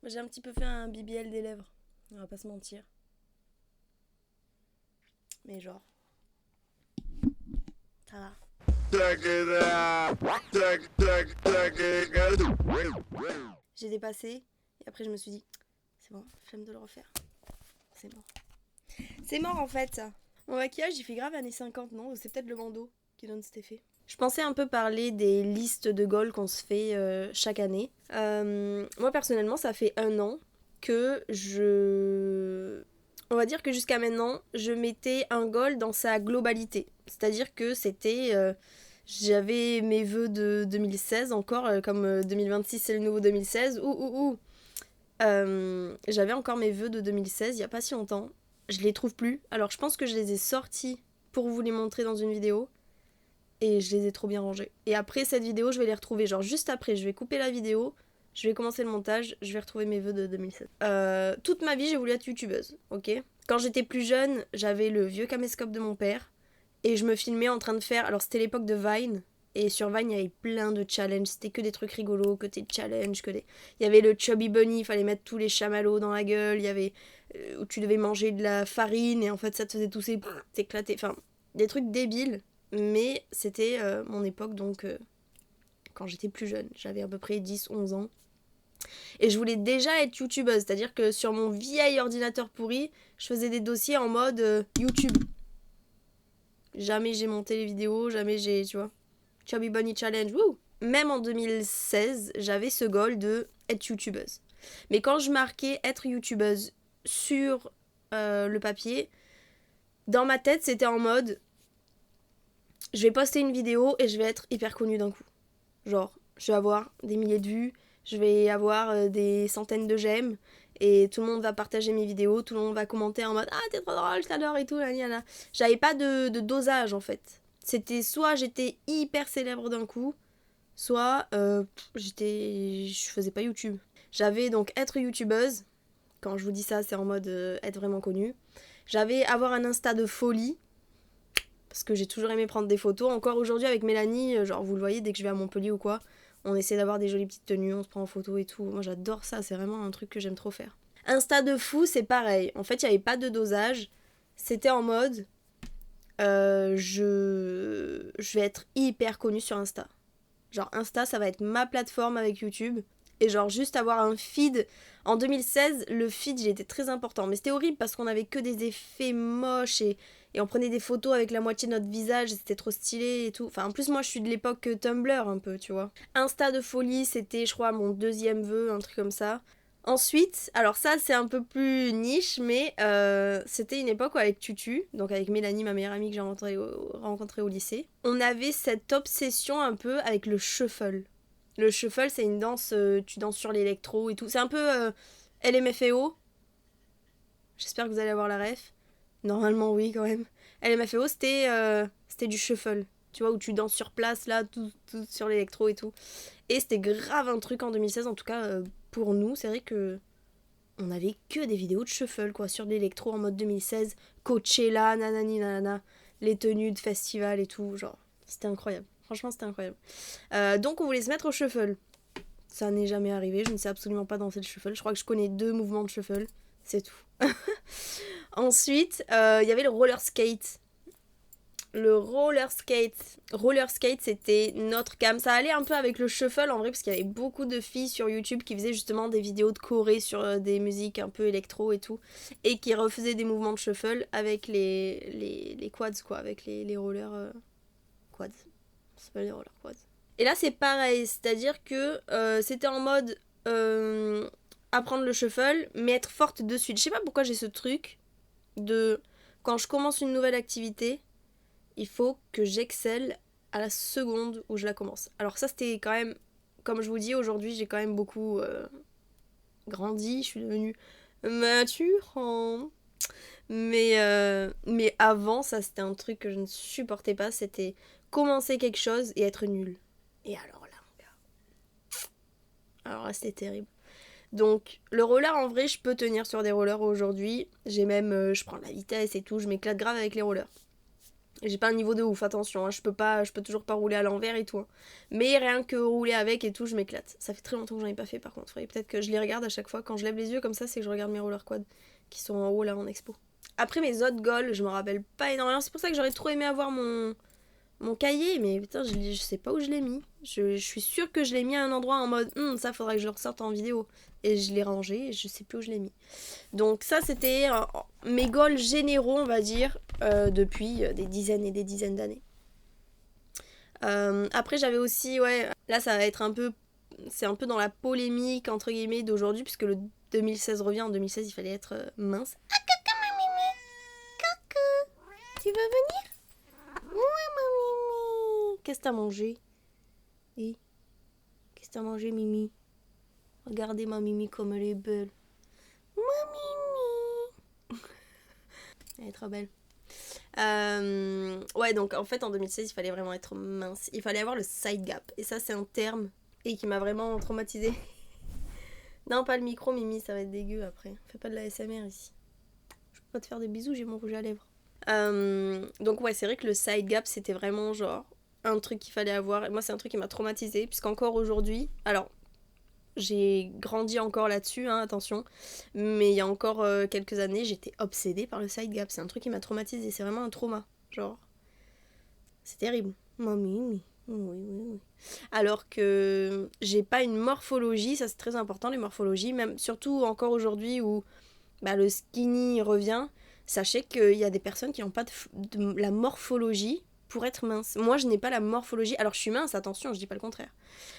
J'ai un petit peu fait un BBL des lèvres, on va pas se mentir. Mais genre, ça va. J'ai dépassé et après je me suis dit, c'est bon, flemme de le refaire. C'est mort. C'est mort en fait ça. Mon maquillage il fait grave années 50, non? Ou c'est peut-être le bandeau qui donne cet effet. Je pensais un peu parler des listes de goals qu'on se fait chaque année. Moi personnellement ça fait 1 an que on va dire que jusqu'à maintenant, je mettais un goal dans sa globalité. C'est-à-dire que c'était... j'avais mes vœux de 2016 encore, comme 2026 c'est le nouveau 2016. J'avais encore mes vœux de 2016 il n'y a pas si longtemps. Je les trouve plus. Alors je pense que je les ai sortis pour vous les montrer dans une vidéo. Et je les ai trop bien rangés. Et après cette vidéo, je vais les retrouver. Genre juste après, je vais couper la vidéo. Je vais commencer le montage, je vais retrouver mes vœux de 2007. Toute ma vie, j'ai voulu être youtubeuse, ok? Quand j'étais plus jeune, j'avais le vieux caméscope de mon père et je me filmais en train de faire. Alors, c'était l'époque de Vine. Et sur Vine, il y avait plein de challenges. C'était que des trucs rigolos, que des challenges, que des. Il y avait le Chubby Bunny, il fallait mettre tous les chamallows dans la gueule. Il y avait. Où tu devais manger de la farine et en fait, ça te faisait tousser, t'éclater. Enfin, des trucs débiles. Mais c'était mon époque, donc quand j'étais plus jeune. J'avais à peu près 10-11 ans. Et je voulais déjà être youtubeuse, c'est-à-dire que sur mon vieil ordinateur pourri, je faisais des dossiers en mode YouTube. Jamais j'ai monté les vidéos, jamais j'ai, tu vois. Chubby Bunny Challenge, wouh! Même en 2016, j'avais ce goal de être youtubeuse. Mais quand je marquais être youtubeuse sur le papier, dans ma tête, c'était en mode je vais poster une vidéo et je vais être hyper connue d'un coup. Genre, je vais avoir des milliers de vues, je vais avoir des centaines de j'aime, et tout le monde va partager mes vidéos, tout le monde va commenter en mode ah t'es trop drôle, je t'adore et tout, là, là, là. J'avais pas de dosage en fait. C'était soit j'étais hyper célèbre d'un coup, soit je faisais pas YouTube. J'avais donc être youtubeuse, quand je vous dis ça c'est en mode être vraiment connue. J'avais avoir un Insta de folie, parce que j'ai toujours aimé prendre des photos. Encore aujourd'hui avec Mélanie, genre vous le voyez dès que je vais à Montpellier ou quoi, on essaie d'avoir des jolies petites tenues, on se prend en photo et tout. Moi j'adore ça, c'est vraiment un truc que j'aime trop faire. Insta de fou, c'est pareil. En fait, il n'y avait pas de dosage. C'était en mode je vais être hyper connue sur Insta. Genre Insta, ça va être ma plateforme avec YouTube. Et genre juste avoir un feed. En 2016, le feed, il était très important. Mais c'était horrible parce qu'on avait que des effets moches et on prenait des photos avec la moitié de notre visage. C'était trop stylé et tout. Enfin, en plus, moi, je suis de l'époque Tumblr un peu, tu vois. Insta de folie, c'était, je crois, mon deuxième vœu, un truc comme ça. Ensuite, alors ça c'est un peu plus niche, mais c'était une époque où avec Tutu, donc avec Mélanie, ma meilleure amie que j'ai rencontrée au lycée, on avait cette obsession un peu avec le shuffle. Le shuffle c'est une danse, tu danses sur l'électro et tout. C'est un peu LMFAO. J'espère que vous allez avoir la ref. Normalement oui quand même. LMFAO c'était du shuffle. Tu vois, où tu danses sur place, là, tout sur l'électro et tout. Et c'était grave un truc en 2016, en tout cas pour nous. C'est vrai que on avait que des vidéos de shuffle, quoi, sur l'électro en mode 2016. Coachella, nanani nanana, les tenues de festival et tout. Genre, c'était incroyable. Franchement, c'était incroyable. Donc, on voulait se mettre au shuffle. Ça n'est jamais arrivé. Je ne sais absolument pas danser le shuffle. Je crois que je connais 2 mouvements de shuffle. C'est tout. Ensuite, il y avait le roller skate. Le roller skate c'était notre cam. Ça allait un peu avec le shuffle en vrai parce qu'il y avait beaucoup de filles sur YouTube qui faisaient justement des vidéos de choré sur des musiques un peu électro et tout et qui refaisaient des mouvements de shuffle avec les quads quoi, avec les rollers quads. Ça s'appelle les rollers quads. Et là c'est pareil, c'est-à-dire que c'était en mode apprendre le shuffle mais être forte de suite. Je sais pas pourquoi j'ai ce truc de quand je commence une nouvelle activité il faut que j'excelle à la seconde où je la commence. Alors ça c'était quand même, comme je vous dis aujourd'hui j'ai quand même beaucoup grandi, je suis devenue mature. Mais avant ça c'était un truc que je ne supportais pas, c'était commencer quelque chose et être nul. Et alors là mon gars, alors là c'était terrible. Donc le roller en vrai je peux tenir sur des rollers aujourd'hui, j'ai même, je prends de la vitesse et tout, je m'éclate grave avec les rollers. J'ai pas un niveau de ouf, attention, hein, je peux toujours pas rouler à l'envers et tout. Hein. Mais rien que rouler avec et tout, je m'éclate. Ça fait très longtemps que j'en ai pas fait par contre. Faudrait peut-être que je les regarde à chaque fois. Quand je lève les yeux comme ça, c'est que je regarde mes roller quads qui sont en haut là en expo. Après mes autres goals, je me rappelle pas énormément. C'est pour ça que j'aurais trop aimé avoir mon cahier, mais putain, je sais pas où je l'ai mis. Je suis sûre que je l'ai mis à un endroit en mode ça faudrait que je le ressorte en vidéo. Et je l'ai rangé et je sais plus où je l'ai mis. Donc ça c'était mes goals généraux on va dire depuis des dizaines et des dizaines d'années. Après j'avais aussi, ouais, là ça va être un peu, c'est un peu dans la polémique entre guillemets d'aujourd'hui puisque le 2016 revient. En 2016 il fallait être mince. Ah coucou ma mimi, coucou, tu veux venir? Ouais ma mimi. Qu'est-ce que t'as mangé? Et qu'est-ce que t'as mangé Mimi? Regardez ma Mimi comme elle est belle. Ma Mimi. Elle est trop belle. Ouais, donc en fait en 2016 il fallait vraiment être mince. Il fallait avoir le side gap. Et ça c'est un terme et qui m'a vraiment traumatisée. Non, pas le micro Mimi, ça va être dégueu après. Fais pas de la ASMR ici. Je peux pas te faire des bisous, j'ai mon rouge à lèvres. Donc ouais, c'est vrai que le side gap c'était vraiment genre un truc qu'il fallait avoir. Et moi c'est un truc qui m'a traumatisée puisqu'encore aujourd'hui, alors j'ai grandi encore là-dessus, hein, attention. Mais il y a encore quelques années, j'étais obsédée par le side gap. C'est un truc qui m'a traumatisée. C'est vraiment un trauma. Genre, c'est terrible. Mamie, oui, oui. Alors que j'ai pas une morphologie, ça c'est très important, les morphologies. Même, surtout encore aujourd'hui où le skinny revient. Sachez qu'il y a des personnes qui n'ont pas de la morphologie pour être mince. Moi, je n'ai pas la morphologie. Alors, je suis mince, attention, je dis pas le contraire.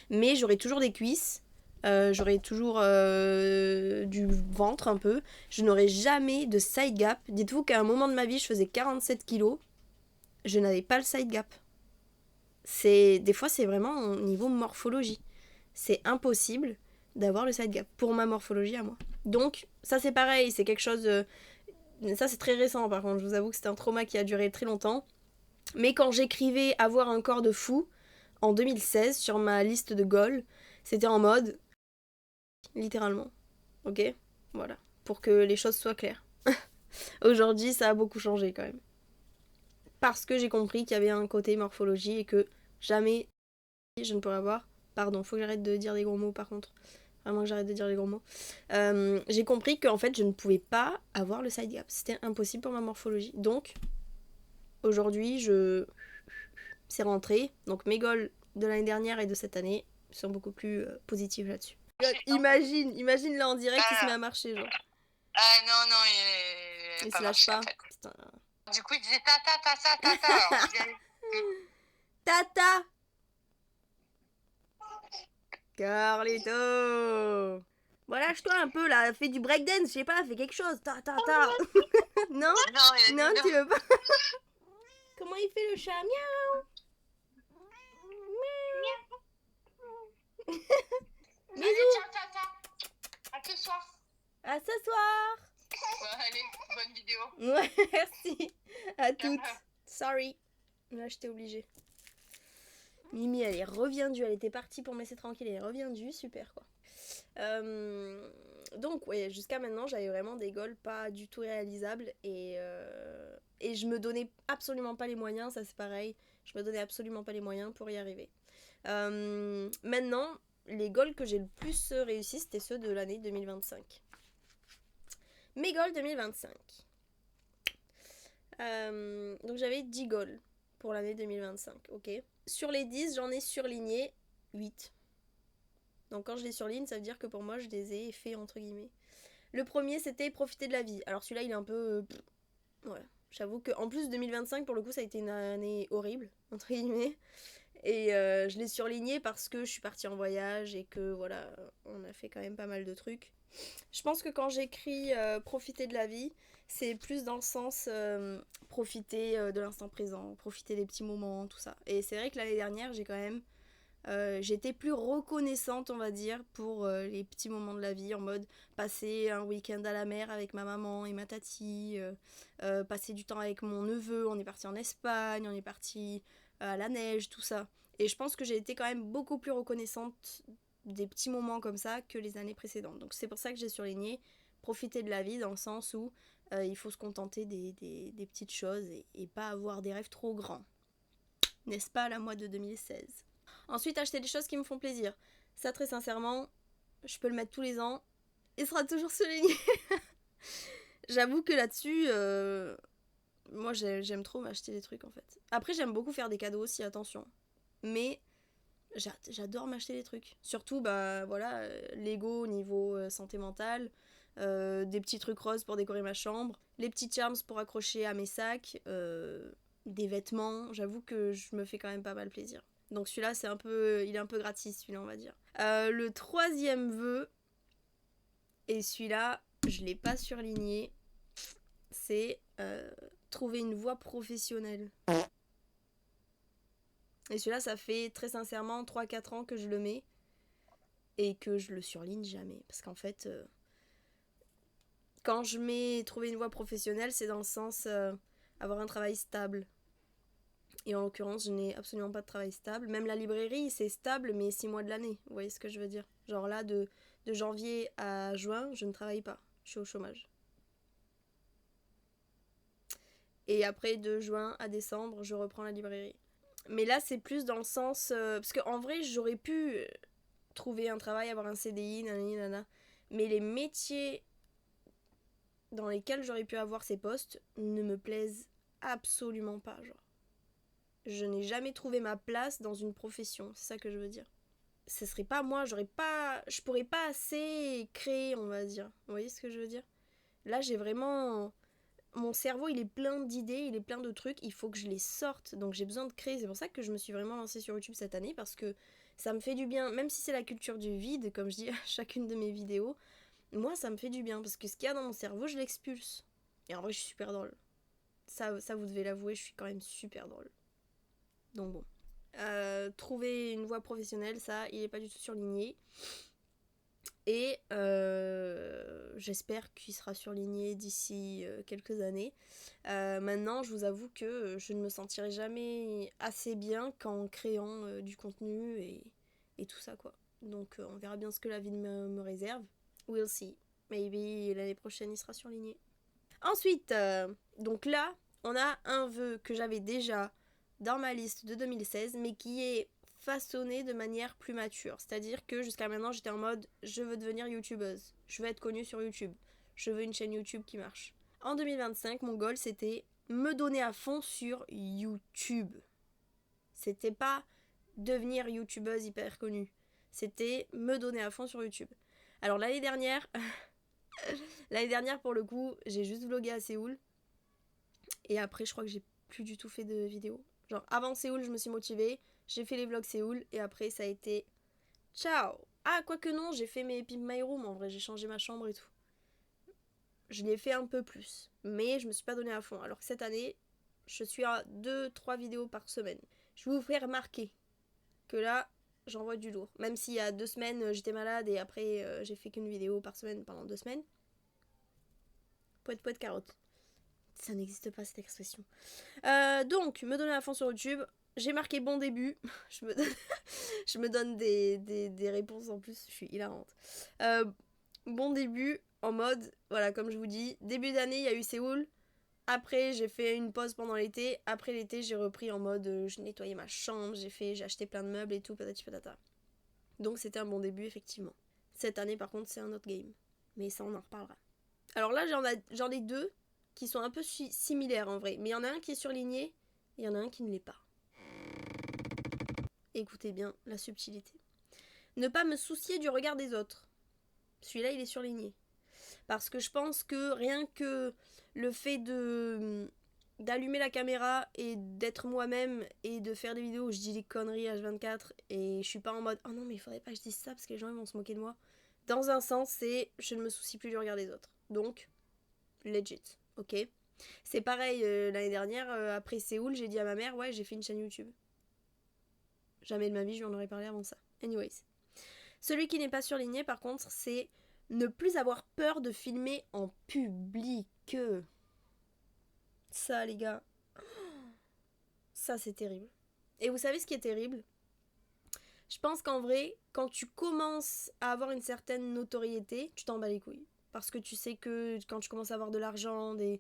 Mais j'aurai toujours des cuisses. J'aurai toujours du ventre un peu. Je n'aurai jamais de side gap. Dites-vous qu'à un moment de ma vie, je faisais 47 kilos. Je n'avais pas le side gap. Des fois, c'est vraiment au niveau morphologie. C'est impossible d'avoir le side gap pour ma morphologie à moi. Donc, ça c'est pareil, c'est quelque chose... ça c'est très récent par contre, je vous avoue que c'était un trauma qui a duré très longtemps. Mais quand j'écrivais avoir un corps de fou, en 2016, sur ma liste de goals, c'était en mode... littéralement. Ok? Voilà. Pour que les choses soient claires. Aujourd'hui, ça a beaucoup changé quand même. Parce que j'ai compris qu'il y avait un côté morphologie et que jamais je ne pourrais avoir... Pardon, faut que j'arrête de dire des gros mots par contre. Vraiment que j'arrête de dire les gros mots. J'ai compris qu'en fait, je ne pouvais pas avoir le side gap. C'était impossible pour ma morphologie. Donc, aujourd'hui, c'est rentré. Donc, mes goals de l'année dernière et de cette année sont beaucoup plus positifs là-dessus. Imagine là en direct, il se met à marcher, genre. Ah non, non, il se lâche pas. En fait. Putain. Du coup, il disait tata. Tata Carlito. Bon, lâche-toi un peu là, fais du breakdance, je sais pas, fais quelque chose. Non, tu veux pas. Comment il fait le chat? Miaou. Bisous. Tata. À ce soir. À ce soir. Allez, bonne vidéo. Ouais, merci. À toutes. Sorry. Là, j'étais obligée. Mimi, elle est reviendue. Elle était partie pour me laisser tranquille. Elle est reviendue. Super, quoi. Donc, ouais, jusqu'à maintenant, j'avais vraiment des goals pas du tout réalisables. Et je me donnais absolument pas les moyens. Ça, c'est pareil. Je me donnais absolument pas les moyens pour y arriver. Maintenant, les goals que j'ai le plus réussi, c'était ceux de l'année 2025. Mes goals 2025. Donc j'avais 10 goals pour l'année 2025, ok. Sur les 10, j'en ai surligné 8. Donc quand je les surligne, ça veut dire que pour moi, je les ai faits entre guillemets. Le premier, c'était profiter de la vie. Alors celui-là, il est un peu... ouais, j'avoue qu'en plus 2025, pour le coup, ça a été une année horrible, entre guillemets. Et je l'ai surligné parce que je suis partie en voyage et que voilà, on a fait quand même pas mal de trucs. Je pense que quand j'écris profiter de la vie, c'est plus dans le sens profiter de l'instant présent, profiter des petits moments, tout ça. Et c'est vrai que l'année dernière, j'ai quand même... j'étais plus reconnaissante, on va dire, pour les petits moments de la vie, en mode passer un week-end à la mer avec ma maman et ma tati, passer du temps avec mon neveu, on est parti en Espagne, on est parti à la neige, tout ça. Et je pense que j'ai été quand même beaucoup plus reconnaissante des petits moments comme ça que les années précédentes. Donc c'est pour ça que j'ai surligné profiter de la vie dans le sens où il faut se contenter des petites choses et pas avoir des rêves trop grands. N'est-ce pas la moi de 2016? Ensuite, acheter des choses qui me font plaisir. Ça, très sincèrement, je peux le mettre tous les ans. Il sera toujours souligné. J'avoue que là-dessus, moi j'aime trop m'acheter des trucs en fait. Après, j'aime beaucoup faire des cadeaux aussi, attention. Mais j'adore m'acheter des trucs. Surtout, bah voilà, Lego au niveau santé mentale, des petits trucs roses pour décorer ma chambre, les petits charms pour accrocher à mes sacs, des vêtements. J'avoue que je me fais quand même pas mal plaisir. Donc celui-là, il est un peu gratis, celui-là, on va dire. Le troisième vœu, et celui-là, je l'ai pas surligné, c'est trouver une voie professionnelle. Et celui-là, ça fait très sincèrement 3-4 ans que je le mets et que je le surligne jamais. Parce qu'en fait, quand je mets trouver une voie professionnelle, c'est dans le sens avoir un travail stable. Et en l'occurrence, je n'ai absolument pas de travail stable. Même la librairie, c'est stable, mais 6 mois de l'année. Vous voyez ce que je veux dire? Genre là, de janvier à juin, je ne travaille pas. Je suis au chômage. Et après, de juin à décembre, je reprends la librairie. Mais là, c'est plus dans le sens... parce qu'en vrai, j'aurais pu trouver un travail, avoir un CDI, nanana. Mais les métiers dans lesquels j'aurais pu avoir ces postes ne me plaisent absolument pas, genre. Je n'ai jamais trouvé ma place dans une profession, c'est ça que je veux dire. Ce serait pas moi, je pourrais pas assez créer, on va dire. Vous voyez ce que je veux dire? Là, j'ai vraiment... Mon cerveau, il est plein d'idées, il est plein de trucs, il faut que je les sorte, donc j'ai besoin de créer. C'est pour ça que je me suis vraiment lancée sur YouTube cette année, parce que ça me fait du bien, même si c'est la culture du vide, comme je dis à chacune de mes vidéos, moi, ça me fait du bien, parce que ce qu'il y a dans mon cerveau, je l'expulse. Et en vrai, je suis super drôle. Ça vous devez l'avouer, je suis quand même super drôle. Donc bon. Trouver une voie professionnelle, ça, il est pas du tout surligné. Et j'espère qu'il sera surligné d'ici quelques années. Maintenant, je vous avoue que je ne me sentirai jamais assez bien qu'en créant du contenu et tout ça, quoi. Donc on verra bien ce que la vie me réserve. We'll see. Maybe l'année prochaine, il sera surligné. Ensuite, donc là, on a un vœu que j'avais déjà dans ma liste de 2016, mais qui est façonné de manière plus mature. C'est-à-dire que jusqu'à maintenant, j'étais en mode je veux devenir youtubeuse, je veux être connue sur YouTube, je veux une chaîne YouTube qui marche. En 2025, mon goal c'était me donner à fond sur YouTube. C'était pas devenir youtubeuse hyper connue, c'était me donner à fond sur YouTube. Alors l'année dernière, pour le coup, j'ai juste vlogué à Séoul. Et après, je crois que j'ai plus du tout fait de vidéos. Genre, avant Séoul, je me suis motivée. J'ai fait les vlogs Séoul. Et après, ça a été... Ciao. Ah, quoique non, j'ai fait mes Pimp My Room. En vrai, j'ai changé ma chambre et tout. Je l'ai fait un peu plus. Mais je me suis pas donné à fond. Alors que cette année, je suis à 2-3 vidéos par semaine. Je vais vous faire remarquer que là, j'envoie du lourd. Même s'il y a 2 semaines, j'étais malade. Et après, j'ai fait qu'une vidéo par semaine pendant 2 semaines. Poète carotte. Ça n'existe pas cette expression. Donc, me donner à fond sur YouTube. J'ai marqué bon début. je me donne des réponses en plus. Je suis hilarante. Bon début en mode, voilà, comme je vous dis, début d'année, il y a eu Séoul. Après, j'ai fait une pause pendant l'été. Après l'été, j'ai repris en mode, je nettoyais ma chambre, j'ai acheté plein de meubles et tout, patati patata. Donc, c'était un bon début, effectivement. Cette année, par contre, c'est un autre game. Mais ça, on en reparlera. Alors là, j'en ai deux qui sont un peu similaires en vrai. Mais il y en a un qui est surligné, et il y en a un qui ne l'est pas. Écoutez bien la subtilité. Ne pas me soucier du regard des autres. Celui-là, il est surligné. Parce que je pense que rien que le fait d'allumer la caméra et d'être moi-même et de faire des vidéos où je dis des conneries H24 et je suis pas en mode oh non mais il faudrait pas que je dise ça parce que les gens ils vont se moquer de moi. Dans un sens, c'est je ne me soucie plus du regard des autres. Donc, legit. Ok. C'est pareil, l'année dernière, après Séoul, j'ai dit à ma mère, ouais, j'ai fait une chaîne YouTube. Jamais de ma vie, je lui en aurais parlé avant ça. Anyways. Celui qui n'est pas surligné, par contre, c'est ne plus avoir peur de filmer en public. Ça, les gars, ça, c'est terrible. Et vous savez ce qui est terrible ? Je pense qu'en vrai, quand tu commences à avoir une certaine notoriété, tu t'en bats les couilles. Parce que tu sais que quand tu commences à avoir de l'argent, des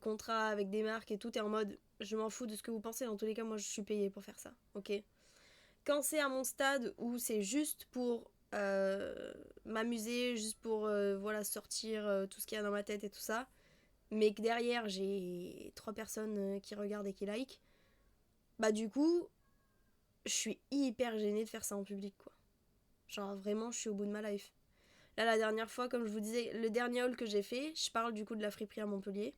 contrats avec des marques et tout, t'es en mode je m'en fous de ce que vous pensez, dans tous les cas moi je suis payée pour faire ça, ok. Quand c'est à mon stade où c'est juste pour m'amuser, juste pour voilà, sortir tout ce qu'il y a dans ma tête et tout ça, mais que derrière j'ai 3 personnes qui regardent et qui like, bah du coup je suis hyper gênée de faire ça en public quoi. Genre vraiment je suis au bout de ma life. Là la dernière fois, comme je vous disais, le dernier haul que j'ai fait, je parle du coup de la friperie à Montpellier.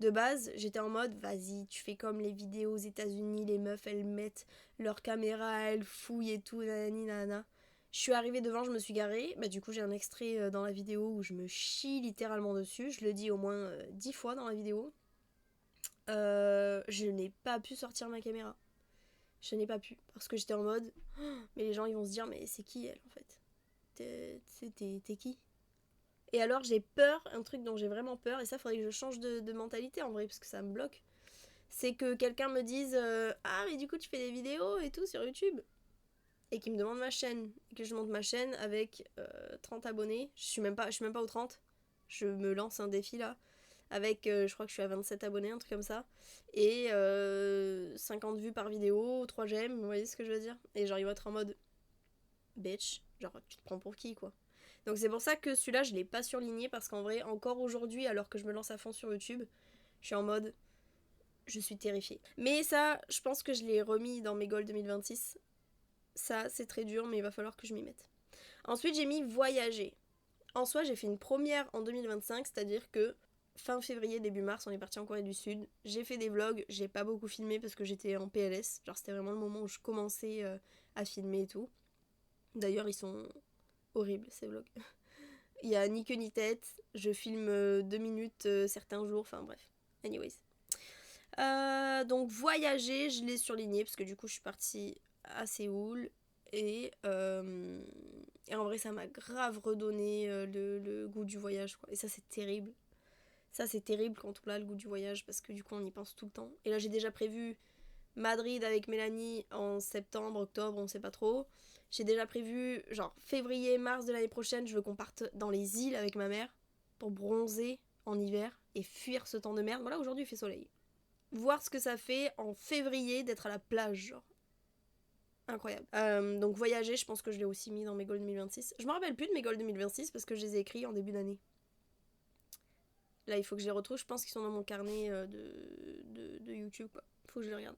De base, j'étais en mode, vas-y, tu fais comme les vidéos aux États-Unis, les meufs, elles mettent leur caméra, elles fouillent et tout, nanani, nanana. Je suis arrivée devant, je me suis garée. Bah, du coup, j'ai un extrait dans la vidéo où je me chie littéralement dessus. Je le dis au moins 10 fois dans la vidéo. Je n'ai pas pu sortir ma caméra. Je n'ai pas pu. Parce que j'étais en mode, oh, mais les gens, ils vont se dire, mais c'est qui elle en fait? T'es qui? Et alors j'ai peur, un truc dont j'ai vraiment peur, et ça faudrait que je change de mentalité en vrai, parce que ça me bloque, c'est que quelqu'un me dise ah mais du coup tu fais des vidéos et tout sur YouTube, et qu'il me demande ma chaîne, et que je monte ma chaîne avec 30 abonnés, je suis même pas aux 30, je me lance un défi là, avec je crois que je suis à 27 abonnés, un truc comme ça, et 50 vues par vidéo, 3 j'aime, vous voyez ce que je veux dire? Et genre ils vont être en mode bitch, genre tu te prends pour qui quoi? Donc c'est pour ça que celui-là je l'ai pas surligné, parce qu'en vrai encore aujourd'hui alors que je me lance à fond sur YouTube, je suis en mode je suis terrifiée. Mais ça je pense que je l'ai remis dans mes goals 2026. Ça c'est très dur mais il va falloir que je m'y mette. Ensuite j'ai mis voyager. En soi j'ai fait une première en 2025, c'est-à-dire que fin février début mars on est parti en Corée du Sud. J'ai fait des vlogs, j'ai pas beaucoup filmé parce que j'étais en PLS, genre c'était vraiment le moment où je commençais à filmer et tout. D'ailleurs ils sont horribles ces vlogs. Il y a ni queue ni tête, je filme 2 minutes certains jours, enfin bref. Anyways. Donc voyager, je l'ai surligné parce que du coup je suis partie à Séoul et en vrai ça m'a grave redonné le goût du voyage quoi. Et ça c'est terrible. Ça c'est terrible quand on a le goût du voyage parce que du coup on y pense tout le temps. Et là j'ai déjà prévu Madrid avec Mélanie en septembre, octobre, on sait pas trop. J'ai déjà prévu, genre février, mars de l'année prochaine, je veux qu'on parte dans les îles avec ma mère pour bronzer en hiver et fuir ce temps de merde. Voilà, aujourd'hui il fait soleil. Voir ce que ça fait en février d'être à la plage, genre. Incroyable. Donc voyager, je pense que je l'ai aussi mis dans mes goals 2026. Je me rappelle plus de mes goals 2026 parce que je les ai écrits en début d'année. Là, il faut que je les retrouve. Je pense qu'ils sont dans mon carnet de YouTube, quoi. Faut que je les regarde.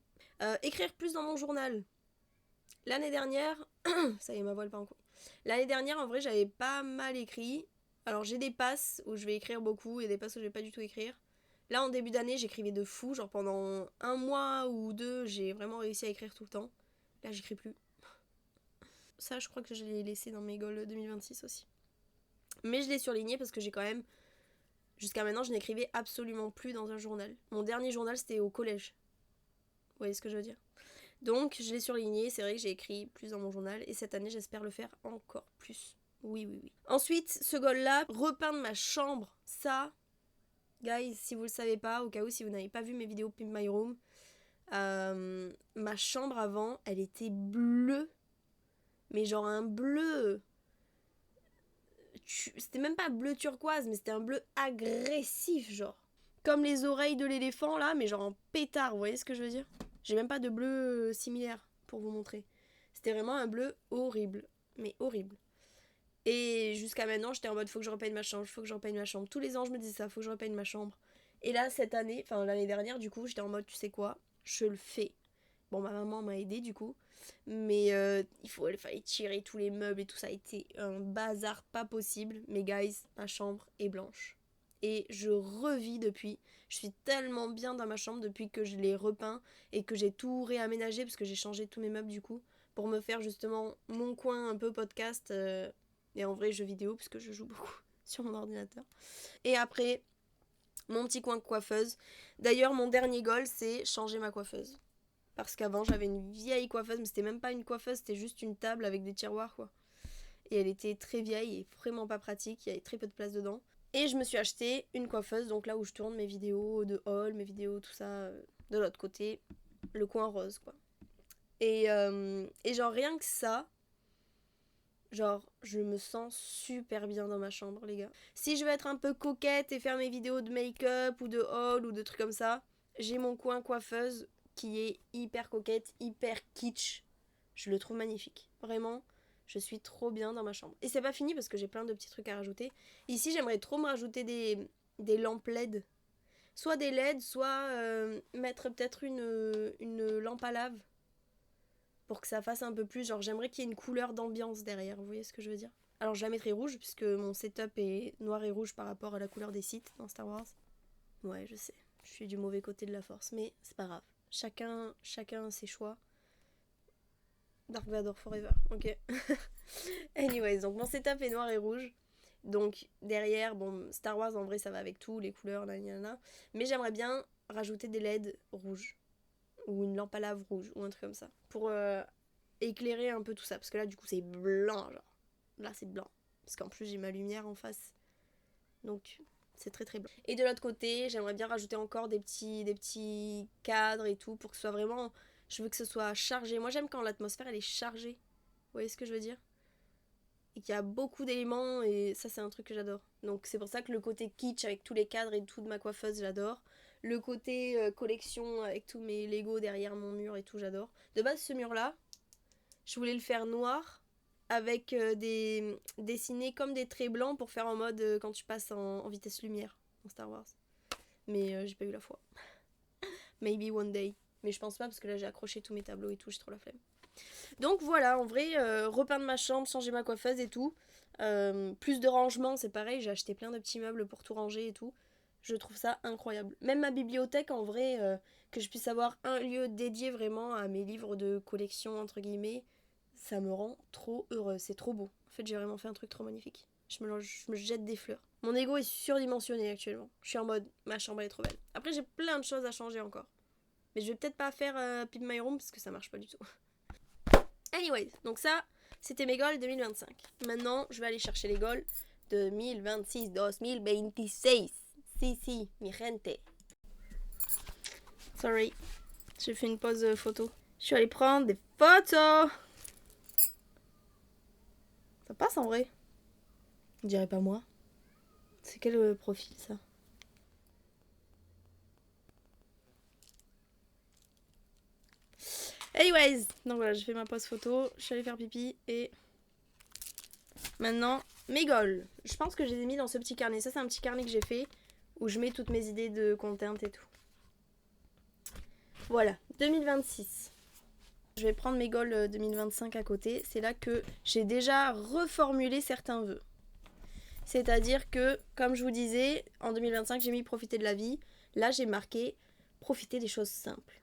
Écrire plus dans mon journal. L'année dernière, ça y est, ma voix elle part en couille. L'année dernière, en vrai, j'avais pas mal écrit. Alors, j'ai des passes où je vais écrire beaucoup et des passes où je vais pas du tout écrire. Là, en début d'année, j'écrivais de fou. Genre, pendant un mois ou deux, j'ai vraiment réussi à écrire tout le temps. Là, j'écris plus. Ça, je crois que je l'ai laissé dans mes goals 2026 aussi. Mais je l'ai surligné parce que j'ai quand même... Jusqu'à maintenant, je n'écrivais absolument plus dans un journal. Mon dernier journal, c'était au collège. Vous voyez ce que je veux dire? Donc, je l'ai surligné. C'est vrai que j'ai écrit plus dans mon journal. Et cette année, j'espère le faire encore plus. Oui, oui, oui. Ensuite, ce goal-là, repeindre ma chambre. Ça, guys, si vous le savez pas, au cas où, si vous n'avez pas vu mes vidéos Pimp My Room, ma chambre avant, elle était bleue. Mais genre un bleu... C'était même pas bleu turquoise, mais c'était un bleu agressif, genre. Comme les oreilles de l'éléphant, là, mais genre en pétard, vous voyez ce que je veux dire? J'ai même pas de bleu similaire pour vous montrer. C'était vraiment un bleu horrible. Mais horrible. Et jusqu'à maintenant, j'étais en mode, faut que je repeigne ma chambre, faut que je repeigne ma chambre. Tous les ans, je me disais ça, faut que je repeigne ma chambre. Et là, cette année, enfin l'année dernière, du coup, j'étais en mode, tu sais quoi? Je le fais. Bon, ma maman m'a aidé du coup. Mais il fallait tirer tous les meubles et tout ça. A été un bazar pas possible. Mais guys, ma chambre est blanche. Et je revis depuis. Je suis tellement bien dans ma chambre depuis que je l'ai repeint et que j'ai tout réaménagé parce que j'ai changé tous mes meubles du coup. Pour me faire justement mon coin un peu podcast et en vrai jeux vidéo parce que je joue beaucoup sur mon ordinateur. Et après, mon petit coin coiffeuse. D'ailleurs, mon dernier goal, c'est changer ma coiffeuse. Parce qu'avant, j'avais une vieille coiffeuse, mais c'était même pas une coiffeuse, c'était juste une table avec des tiroirs, quoi. Et elle était très vieille et vraiment pas pratique, il y avait très peu de place dedans. Et je me suis acheté une coiffeuse, donc là où je tourne mes vidéos de haul, mes vidéos, tout ça, de l'autre côté, le coin rose, quoi. Et genre rien que ça, Genre, je me sens super bien dans ma chambre, les gars. Si je veux être un peu coquette et faire mes vidéos de make-up ou de haul ou de trucs comme ça, j'ai mon coin coiffeuse qui est hyper coquette, hyper kitsch. Je le trouve magnifique. Vraiment, je suis trop bien dans ma chambre. Et c'est pas fini parce que j'ai plein de petits trucs à rajouter. Ici, j'aimerais trop me rajouter des lampes LED. Soit des LED, soit mettre peut-être une lampe à lave. Pour que ça fasse un peu plus, genre j'aimerais qu'il y ait une couleur d'ambiance derrière, vous voyez ce que je veux dire? Alors je la mettrai rouge puisque mon setup est noir et rouge par rapport à la couleur des sites dans Star Wars. Ouais, je sais, je suis du mauvais côté de la force, mais c'est pas grave. Chacun ses choix. Dark Vador forever, ok. Anyways, donc mon setup est noir et rouge. Donc derrière, bon, Star Wars en vrai ça va avec tout, les couleurs, nanana. Mais j'aimerais bien rajouter des LED rouges. Ou une lampe à lave rouge, ou un truc comme ça. Pour éclairer un peu tout ça. Parce que là, du coup, c'est blanc, genre. Là, c'est blanc. Parce qu'en plus, j'ai ma lumière en face. Donc, c'est très très blanc. Et de l'autre côté, j'aimerais bien rajouter encore des petits cadres et tout. Pour que ce soit vraiment... Je veux que ce soit chargé. Moi, j'aime quand l'atmosphère, elle est chargée. Vous voyez ce que je veux dire? Et qu'il y a beaucoup d'éléments. Et ça, c'est un truc que j'adore. Donc, c'est pour ça que le côté kitsch avec tous les cadres et tout de ma coiffeuse, j'adore. Le côté collection avec tous mes Lego derrière mon mur et tout, j'adore. De base, ce mur-là, je voulais le faire noir avec des dessinés comme des traits blancs pour faire en mode quand tu passes en vitesse lumière dans Star Wars. Mais j'ai pas eu la foi. Maybe one day. Mais je pense pas parce que là j'ai accroché tous mes tableaux et tout, j'ai trop la flemme. Donc voilà, en vrai, repeindre ma chambre, changer ma coiffeuse et tout. Plus de rangement, c'est pareil, j'ai acheté plein de petits meubles pour tout ranger et tout. Je trouve ça incroyable. Même ma bibliothèque, en vrai, que je puisse avoir un lieu dédié vraiment à mes livres de collection, entre guillemets, ça me rend trop heureuse. C'est trop beau. En fait, j'ai vraiment fait un truc trop magnifique. Je me jette des fleurs. Mon ego est surdimensionné actuellement. Je suis en mode, ma chambre elle est trop belle. Après, j'ai plein de choses à changer encore. Mais je vais peut-être pas faire Pimp My Room parce que ça marche pas du tout. Anyways, donc ça, c'était mes goals 2025. Maintenant, je vais aller chercher les goals 2026, 2026. Si, mi gente. Sorry, j'ai fait une pause photo. Je suis allée prendre des photos. Ça passe en vrai. On dirait pas moi. C'est quel profil ça? Anyways, donc voilà, j'ai fait ma pause photo. Je suis allée faire pipi et maintenant mes goals. Je pense que je les ai mis dans ce petit carnet. Ça, c'est un petit carnet que j'ai fait où je mets toutes mes idées de content et tout. Voilà, 2026. Je vais prendre mes goals 2025 à côté. C'est là que j'ai déjà reformulé certains vœux. C'est-à-dire que, comme je vous disais, en 2025, j'ai mis profiter de la vie. Là, j'ai marqué profiter des choses simples.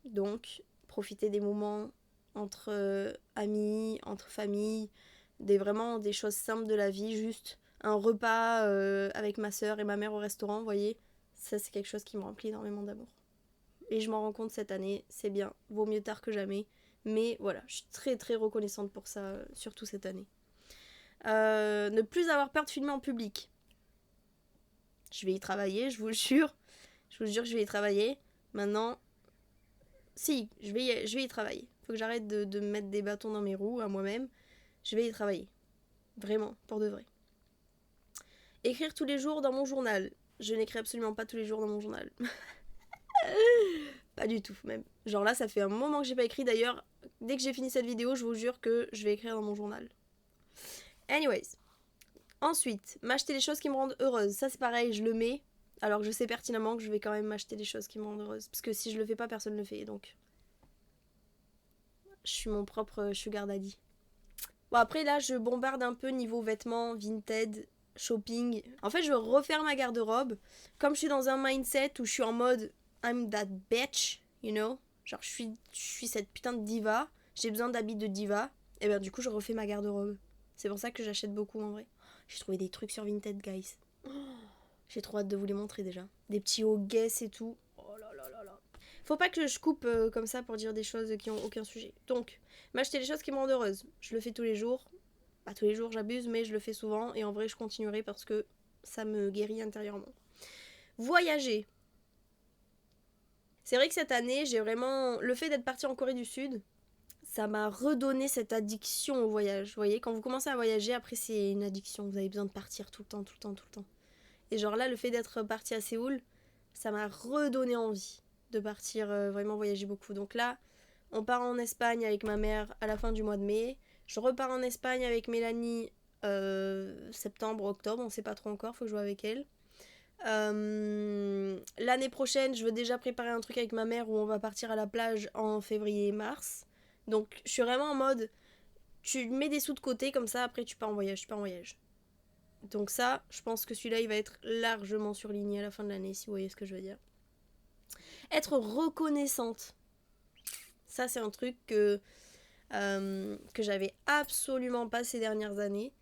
Donc, profiter des moments entre amis, entre familles, vraiment des choses simples de la vie, juste un repas avec ma soeur et ma mère au restaurant, vous voyez. Ça, c'est quelque chose qui me remplit énormément d'amour. Et je m'en rends compte cette année, c'est bien, vaut mieux tard que jamais. Mais voilà, je suis très très reconnaissante pour ça, surtout cette année. Ne plus avoir peur de filmer en public. Je vais y travailler, je vous le jure. Je vous jure que je vais y travailler. Maintenant, si, je vais y travailler. Faut que j'arrête de me mettre des bâtons dans mes roues à moi-même. Je vais y travailler. Vraiment, pour de vrai. Écrire tous les jours dans mon journal. Je n'écris absolument pas tous les jours dans mon journal. Pas du tout, même. Genre là, ça fait un moment que j'ai pas écrit. D'ailleurs, dès que j'ai fini cette vidéo, je vous jure que je vais écrire dans mon journal. Anyways. Ensuite, m'acheter des choses qui me rendent heureuse. Ça, c'est pareil, je le mets. Alors que je sais pertinemment que je vais quand même m'acheter des choses qui me rendent heureuse. Parce que si je le fais pas, personne ne le fait. Donc, je suis mon propre sugar daddy. Bon, après, là, je bombarde un peu niveau vêtements, vintage, shopping. En fait, je veux refaire ma garde-robe. Comme je suis dans un mindset où je suis en mode I'm that bitch, you know. Genre, je suis cette putain de diva. J'ai besoin d'habits de diva. Et bien, du coup, je refais ma garde-robe. C'est pour ça que j'achète beaucoup, en vrai. J'ai trouvé des trucs sur Vinted, guys. Oh, j'ai trop hâte de vous les montrer, déjà. Des petits hauts Guess et tout. Oh là là là là. Faut pas que je coupe comme ça pour dire des choses qui ont aucun sujet. Donc, m'acheter des choses qui me rendent heureuse. Je le fais tous les jours. Pas tous les jours, j'abuse, mais je le fais souvent. Et en vrai, je continuerai parce que ça me guérit intérieurement. Voyager. C'est vrai que cette année, j'ai vraiment... Le fait d'être partie en Corée du Sud, ça m'a redonné cette addiction au voyage. Vous voyez, quand vous commencez à voyager, après c'est une addiction. Vous avez besoin de partir tout le temps, tout le temps, tout le temps. Et genre là, le fait d'être partie à Séoul, ça m'a redonné envie de partir vraiment voyager beaucoup. Donc là, on part en Espagne avec ma mère à la fin du mois de mai. Je repars en Espagne avec Mélanie septembre, octobre, on sait pas trop encore, faut que je joue avec elle. L'année prochaine, je veux déjà préparer un truc avec ma mère où on va partir à la plage en février et mars. Donc je suis vraiment en mode, tu mets des sous de côté comme ça, après tu pars en voyage, Donc ça, je pense que celui-là, il va être largement surligné à la fin de l'année, si vous voyez ce que je veux dire. Être reconnaissante. Ça, c'est un truc que j'avais absolument pas ces dernières années.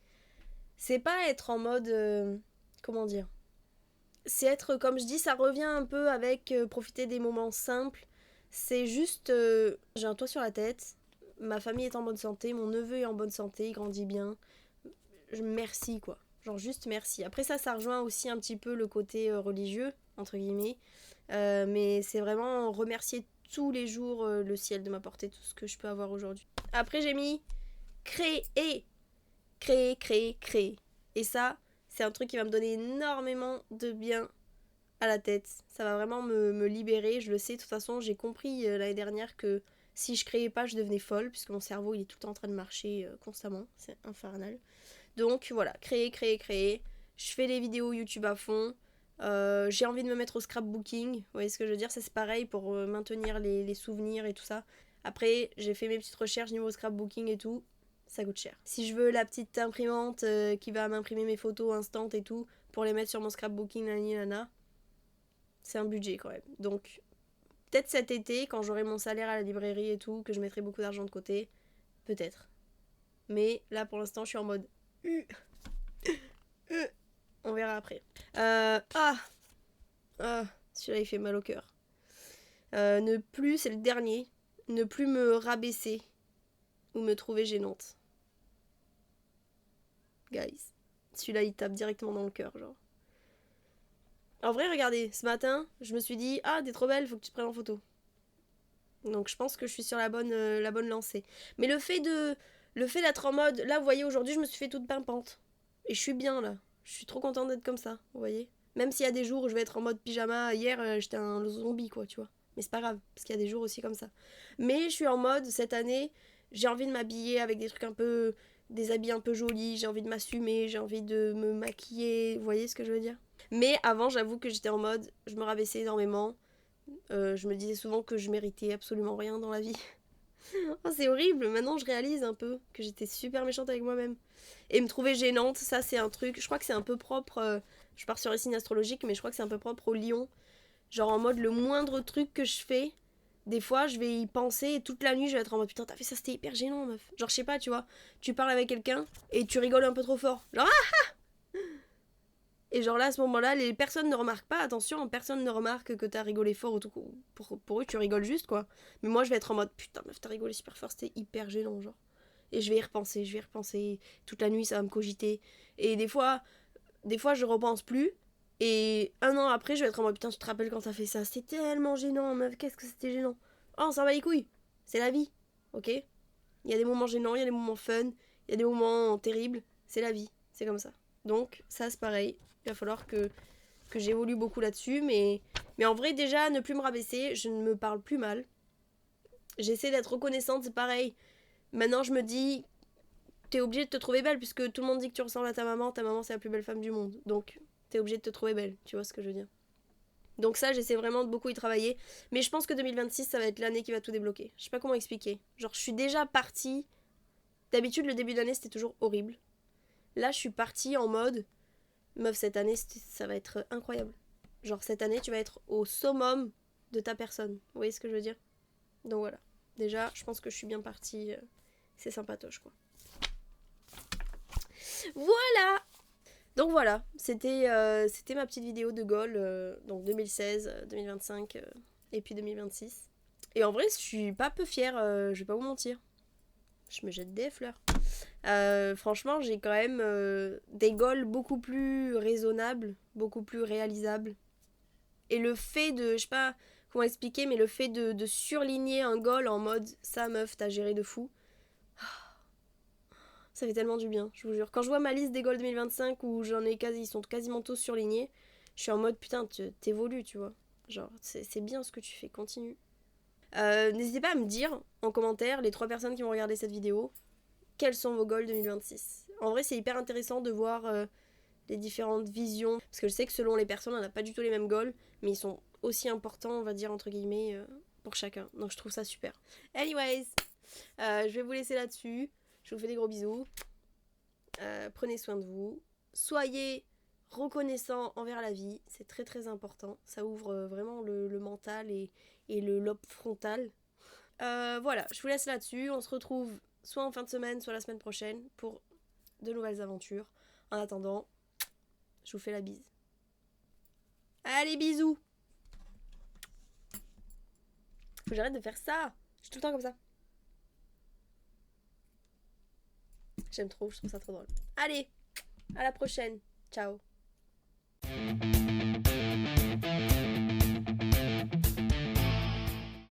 C'est pas être en mode... comment dire ? C'est être, comme je dis, ça revient un peu avec profiter des moments simples. C'est juste... j'ai un toit sur la tête, ma famille est en bonne santé, mon neveu est en bonne santé, il grandit bien. Merci, quoi. Genre juste merci. Après ça rejoint aussi un petit peu le côté religieux, entre guillemets. Mais c'est vraiment remercier tous les jours le ciel de m'apporter tout ce que je peux avoir aujourd'hui. Après j'ai mis créer. Et ça, c'est un truc qui va me donner énormément de bien à la tête. Ça va vraiment me libérer. Je le sais, de toute façon, j'ai compris l'année dernière que si je créais pas, je devenais folle, puisque mon cerveau, il est tout le temps en train de marcher constamment. C'est infernal. Donc voilà, créer. Je fais les vidéos YouTube à fond. J'ai envie de me mettre au scrapbooking. Vous voyez ce que je veux dire? Ça, c'est pareil pour maintenir les souvenirs et tout ça. Après, j'ai fait mes petites recherches niveau scrapbooking et tout. Ça coûte cher. Si je veux la petite imprimante qui va m'imprimer mes photos instant et tout, pour les mettre sur mon scrapbooking, nana, c'est un budget quand même. Donc, peut-être cet été, quand j'aurai mon salaire à la librairie et tout, que je mettrai beaucoup d'argent de côté, peut-être. Mais là, pour l'instant, je suis en mode... On verra après. Celui-là, il fait mal au cœur. Ne plus, c'est le dernier. Ne plus me rabaisser ou me trouver gênante. Guys. Celui-là, il tape directement dans le cœur, genre. En vrai, regardez, ce matin, je me suis dit, t'es trop belle, faut que tu te prennes en photo. Donc je pense que je suis sur la bonne lancée. Mais le fait d'être en mode, là, vous voyez, aujourd'hui, je me suis fait toute pimpante. Et je suis bien, là. Je suis trop contente d'être comme ça, vous voyez. Même s'il y a des jours où je vais être en mode pyjama, hier, j'étais un zombie, quoi, tu vois. Mais c'est pas grave, parce qu'il y a des jours aussi comme ça. Mais je suis en mode, cette année, j'ai envie de m'habiller avec des trucs un peu... des habits un peu jolis, j'ai envie de m'assumer, j'ai envie de me maquiller, vous voyez ce que je veux dire? Mais avant, j'avoue que j'étais en mode, je me rabaissais énormément. Je me disais souvent que je méritais absolument rien dans la vie. Oh, c'est horrible, maintenant je réalise un peu que j'étais super méchante avec moi-même. Et me trouver gênante, ça c'est un truc, je crois que c'est un peu propre, je pars sur les signes astrologiques, mais je crois que c'est un peu propre au lion. Genre en mode le moindre truc que je fais, des fois je vais y penser et toute la nuit je vais être en mode putain t'as fait ça, c'était hyper gênant meuf. Genre je sais pas, tu vois, tu parles avec quelqu'un et tu rigoles un peu trop fort. Genre et genre là, à ce moment-là, les personnes ne remarquent pas, attention, personne ne remarque que t'as rigolé fort ou tout. Pour eux, tu rigoles juste, quoi. Mais moi, je vais être en mode, putain, meuf, t'as rigolé super fort, c'était hyper gênant, genre. Et je vais y repenser. Toute la nuit, ça va me cogiter. Et des fois, je repense plus. Et un an après, je vais être en mode, putain, tu te rappelles quand t'as fait ça? C'était tellement gênant, meuf, qu'est-ce que c'était gênant? Oh, ça va les couilles. C'est la vie, ok? Il y a des moments gênants, il y a des moments fun, il y a des moments terribles. C'est la vie, c'est comme ça. Donc, ça, c'est pareil. Il va falloir que j'évolue beaucoup là-dessus. Mais en vrai, déjà, ne plus me rabaisser. Je ne me parle plus mal. J'essaie d'être reconnaissante, c'est pareil. Maintenant, je me dis, t'es obligée de te trouver belle, puisque tout le monde dit que tu ressembles à ta maman. Ta maman, c'est la plus belle femme du monde. Donc, t'es obligée de te trouver belle. Tu vois ce que je veux dire? Donc ça, j'essaie vraiment de beaucoup y travailler. Mais je pense que 2026, ça va être l'année qui va tout débloquer. Je sais pas comment expliquer. Genre, je suis déjà partie... D'habitude, le début d'année, c'était toujours horrible. Là, je suis partie en mode... Meuf, cette année, ça va être incroyable. Genre, cette année, tu vas être au summum de ta personne. Vous voyez ce que je veux dire? Donc voilà. Déjà, je pense que je suis bien partie. C'est sympatoche, quoi. Voilà! Donc voilà, c'était ma petite vidéo de goal. Donc 2016, 2025 et puis 2026. Et en vrai, je suis pas peu fière, je vais pas vous mentir. Je me jette des fleurs. Franchement, j'ai quand même des goals beaucoup plus raisonnables, beaucoup plus réalisables. Et le fait de, je sais pas comment expliquer, mais le fait de surligner un goal en mode ça meuf, t'as géré de fou. Ça fait tellement du bien, je vous jure. Quand je vois ma liste des goals 2025 où ils sont quasiment tous surlignés, je suis en mode putain, t'évolues, tu vois. Genre, c'est bien ce que tu fais, continue. N'hésitez pas à me dire en commentaire, les 3 personnes qui vont regarder cette vidéo, quels sont vos goals 2026. En vrai, c'est hyper intéressant de voir les différentes visions, parce que je sais que selon les personnes, on n'a pas du tout les mêmes goals, mais ils sont aussi importants, on va dire, entre guillemets, pour chacun. Donc je trouve ça super. Anyways, je vais vous laisser là-dessus. Je vous fais des gros bisous. Prenez soin de vous. Soyez reconnaissants envers la vie. C'est très très important. Ça ouvre vraiment le mental et le lobe frontal. Voilà, je vous laisse là-dessus. On se retrouve soit en fin de semaine, soit la semaine prochaine pour de nouvelles aventures. En attendant, je vous fais la bise. Allez, bisous! Faut que j'arrête de faire ça! Je suis tout le temps comme ça. J'aime trop, je trouve ça trop drôle. Allez, à la prochaine. Ciao.